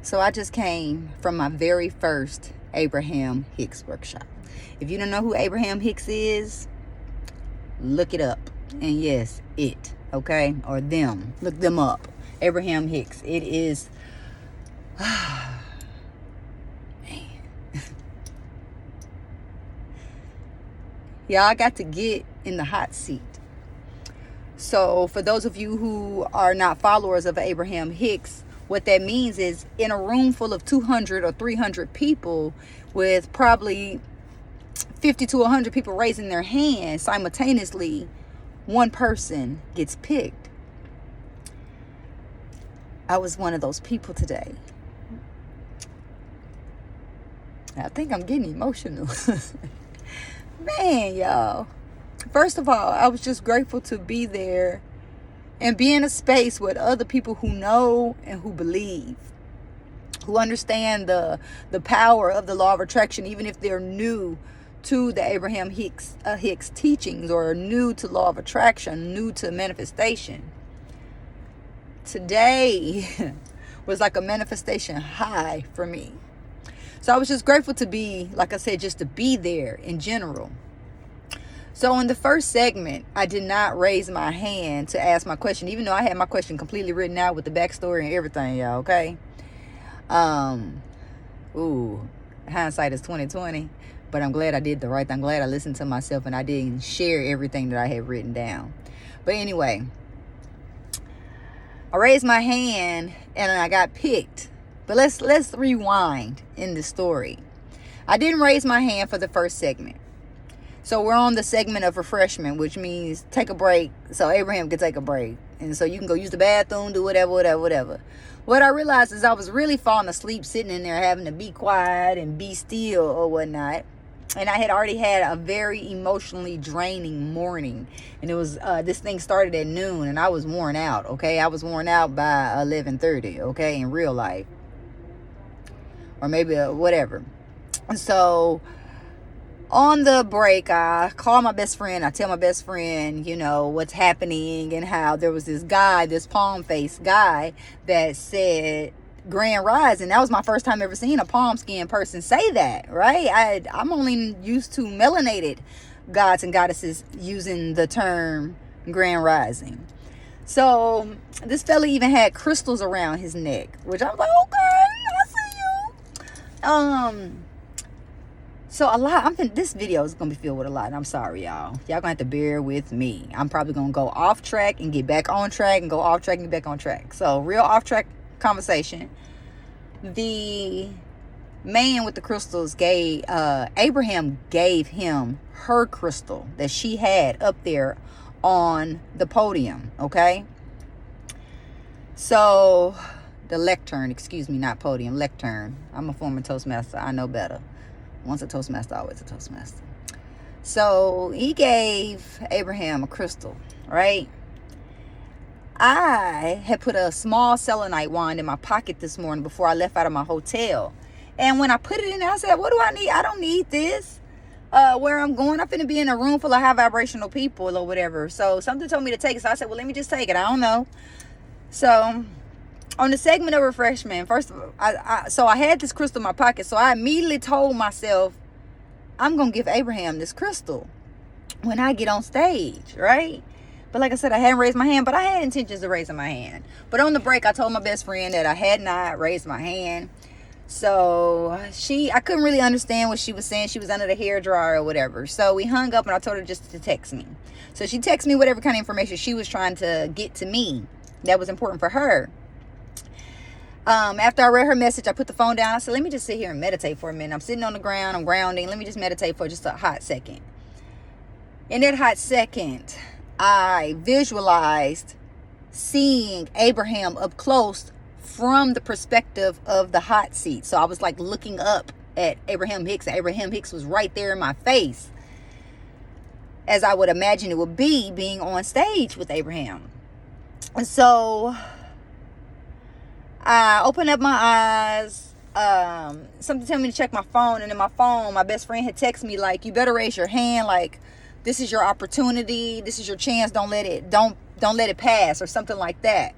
So I just came from my very first Abraham Hicks workshop. If you don't know who Abraham Hicks is, look it up. And yes, it, okay? Or them. Look them up. Abraham Hicks. It is... man. Y'all, I got to get in the hot seat. So for those of you who are not followers of Abraham Hicks, what that means is in a room full of 200 or 300 people with probably 50 to 100 people raising their hands simultaneously, one person gets picked. I was one of those people today. I think I'm getting emotional. Man, y'all. First of all, I was just grateful to be there and be in a space with other people who know and who believe, who understand the power of the law of attraction, even if they're new to the Abraham Hicks teachings or new to law of attraction, new to manifestation. Today was like a manifestation high for me. So I was just grateful to be, like I said, just to be there in general. So in the first segment, I did not raise my hand to ask my question, even though I had my question completely written out with the backstory and everything, y'all, okay? Hindsight is 2020, but I'm glad I did the right thing. I'm glad I listened to myself and I didn't share everything that I had written down. But anyway, I raised my hand and I got picked. But let's rewind in the story. I didn't raise my hand for the first segment. So we're on the segment of refreshment, which means take a break so Abraham can take a break. And so you can go use the bathroom, do whatever. What I realized is I was really falling asleep sitting in there having to be quiet and be still or whatnot. And I had already had a very emotionally draining morning. And it was, this thing started at noon and I was worn out, okay? I was worn out by 11:30, okay, in real life. Or maybe whatever. So on the break, I call my best friend. I tell my best friend, what's happening and how there was this guy, this palm-faced guy that said Grand Rising. That was my first time ever seeing a palm skin person say that, right? I'm only used to melanated gods and goddesses using the term Grand Rising. So this fella even had crystals around his neck, which I was like, okay, I see you. So a lot, this video is going to be filled with a lot, and I'm sorry, y'all. Y'all going to have to bear with me. I'm probably going to go off track and get back on track and go off track and get back on track. So real off track conversation. The man with the crystals Abraham gave him her crystal that she had up there on the podium, okay? So the lectern, excuse me, not podium, lectern. I'm a former Toastmaster. I know better. Once a Toastmaster, always a Toastmaster. So he gave Abraham a crystal, right? I had put a small selenite wand in my pocket this morning before I left out of my hotel. And when I put it in there, I said, what do I need? I don't need this. Where I'm going, I'm finna be in a room full of high vibrational people or whatever. So something told me to take it. So I said, well, let me just take it. I don't know. So on the segment of refreshment, first of all, I had this crystal in my pocket. So I immediately told myself, I'm going to give Abraham this crystal when I get on stage, right? But like I said, I hadn't raised my hand, but I had intentions of raising my hand. But on the break, I told my best friend that I had not raised my hand. So I couldn't really understand what she was saying. She was under the hairdryer or whatever. So we hung up and I told her just to text me. So she texted me whatever kind of information she was trying to get to me that was important for her. After I read her message, I put the phone down. I said, let me just sit here and meditate for a minute. I'm sitting on the ground. I'm grounding. Let me just meditate for just a hot second. In that hot second, I visualized seeing Abraham up close from the perspective of the hot seat. So I was like looking up at Abraham Hicks. Abraham Hicks was right there in my face, as I would imagine it would be being on stage with Abraham. And so I opened up my eyes. Something told me to check my phone, and in my phone, my best friend had texted me like, you better raise your hand, like this is your opportunity, this is your chance, don't let it pass, or something like that.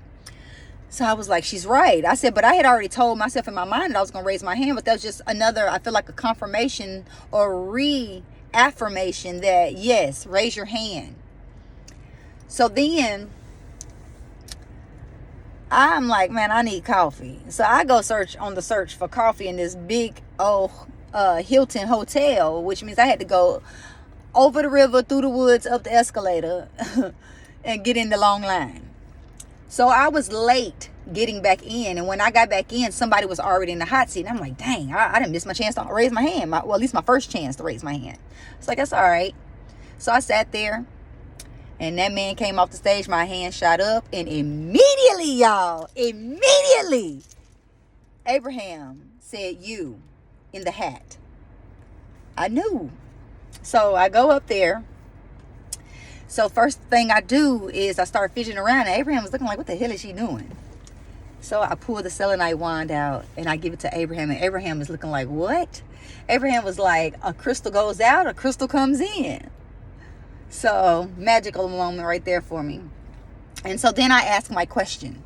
So I was like, she's right. I said, but I had already told myself in my mind that I was going to raise my hand, but that was just another, I feel like a confirmation or reaffirmation that, yes, raise your hand. So then I'm like, man, I need coffee. So I go on the search for coffee in this big old Hilton hotel, which means I had to go over the river, through the woods, up the escalator, and get in the long line. So I was late getting back in. And when I got back in, somebody was already in the hot seat. And I'm like, dang, I didn't miss my chance to raise my hand. Well, at least my first chance to raise my hand. It's like, that's all right. So I sat there. And that man came off the stage. My hand shot up. And immediately, y'all, Abraham said, you in the hat. I knew. So I go up there. So first thing I do is I start fidgeting around, and Abraham was looking like, what the hell is she doing? So I pull the selenite wand out and I give it to Abraham, and Abraham is looking like, what? Abraham was like, a crystal goes out, a crystal comes in. So magical moment right there for me. And so then I ask my question,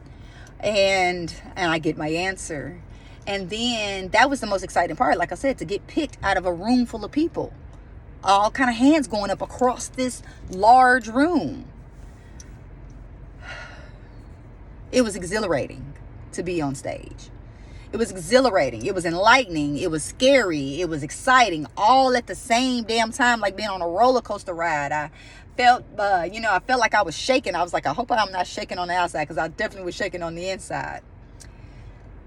and I get my answer. And then that was the most exciting part, like I said, to get picked out of a room full of people. All kind of hands going up across this large room. It was exhilarating to be on stage. It was exhilarating. It was enlightening. It was scary. It was exciting, all at the same damn time, like being on a roller coaster ride. I felt, I felt like I was shaking. I was like, I hope I'm not shaking on the outside, because I definitely was shaking on the inside.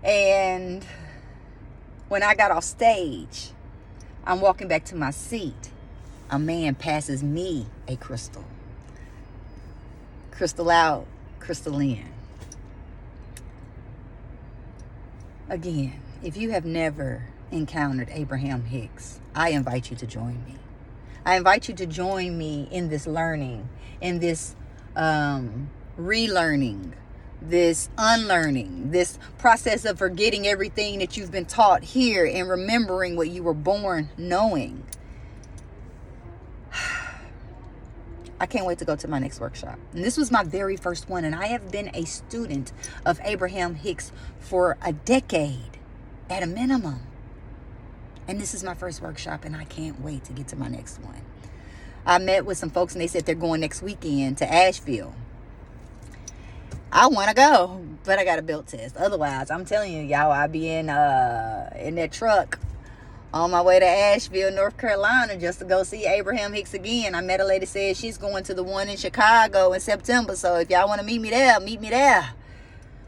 And when I got off stage, I'm walking back to my seat. A man passes me a crystal. Crystal out, crystal in. Again, if you have never encountered Abraham Hicks, I invite you to join me. I invite you to join me in this learning, in this relearning, this unlearning, this process of forgetting everything that you've been taught here and remembering what you were born knowing. I can't wait to go to my next workshop. And this was my very first one. And I have been a student of Abraham Hicks for a decade at a minimum. And this is my first workshop, and I can't wait to get to my next one. I met with some folks, and they said they're going next weekend to Asheville. I want to go, but I got a belt test. Otherwise, I'm telling you, y'all, I'll be in that truck on my way to Asheville, North Carolina, just to go see Abraham Hicks again. I met a lady said she's going to the one in Chicago in September. So if y'all want to meet me there, meet me there.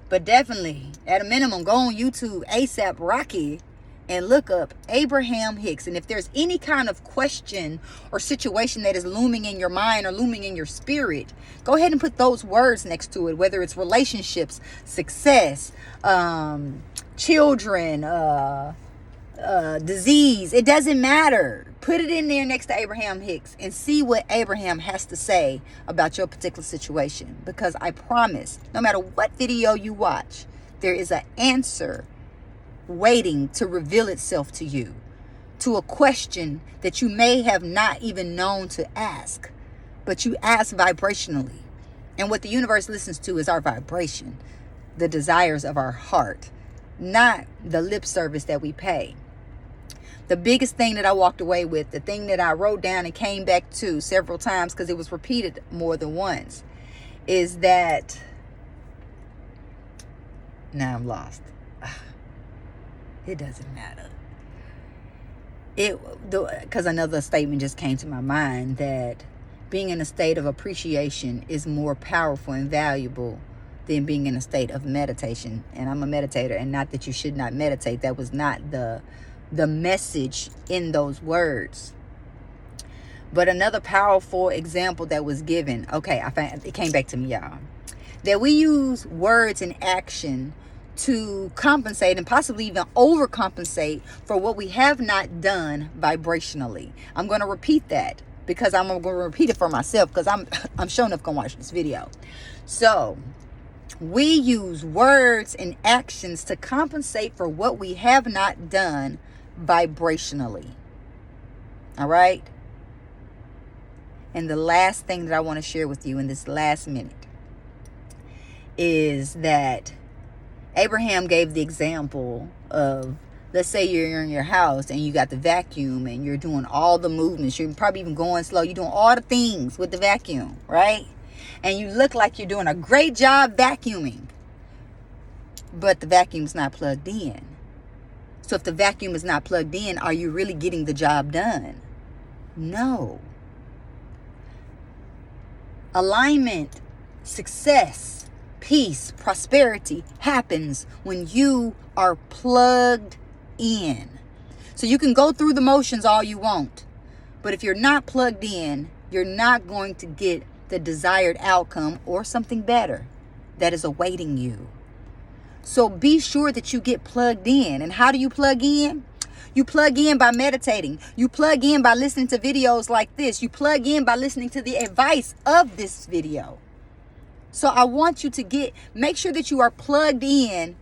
But definitely, at a minimum, go on YouTube, ASAP Rocky, and look up Abraham Hicks. And if there's any kind of question or situation that is looming in your mind or looming in your spirit, go ahead and put those words next to it, whether it's relationships, success, children, disease. It doesn't matter. Put it in there next to Abraham Hicks and see what Abraham has to say about your particular situation. Because I promise, no matter what video you watch, there is an answer waiting to reveal itself to you, to a question that you may have not even known to ask, but you ask vibrationally. And what the universe listens to is our vibration, the desires of our heart, not the lip service that we pay. The biggest thing that I walked away with, the thing that I wrote down and came back to several times because it was repeated more than once, is that, now I'm lost. It doesn't matter. Because another statement just came to my mind that being in a state of appreciation is more powerful and valuable than being in a state of meditation. And I'm a meditator, and not that you should not meditate. That was not the message in those words. But another powerful example that was given, it came back to me, y'all, that we use words and action to compensate and possibly even overcompensate for what we have not done vibrationally. I'm going to repeat that because I'm going to repeat it for myself, because I'm sure enough going to watch this video. So we use words and actions to compensate for what we have not done vibrationally. All right. And the last thing that I want to share with you in this last minute is that Abraham gave the example of, let's say you're in your house and you got the vacuum and you're doing all the movements. You're probably even going slow. You're doing all the things with the vacuum, right? And you look like you're doing a great job vacuuming, but the vacuum's not plugged in. So if the vacuum is not plugged in, are you really getting the job done? No. Alignment, success, peace, prosperity happens when you are plugged in. So you can go through the motions all you want, but if you're not plugged in, you're not going to get the desired outcome or something better that is awaiting you. So be sure that you get plugged in. And how do you plug in? You plug in by meditating. You plug in by listening to videos like this. You plug in by listening to the advice of this video. So I want you to make sure that you are plugged in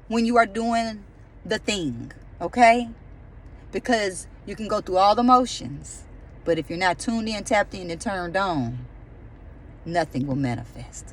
when you are doing the thing, okay? Because you can go through all the motions, but if you're not tuned in, tapped in, and turned on, nothing will manifest.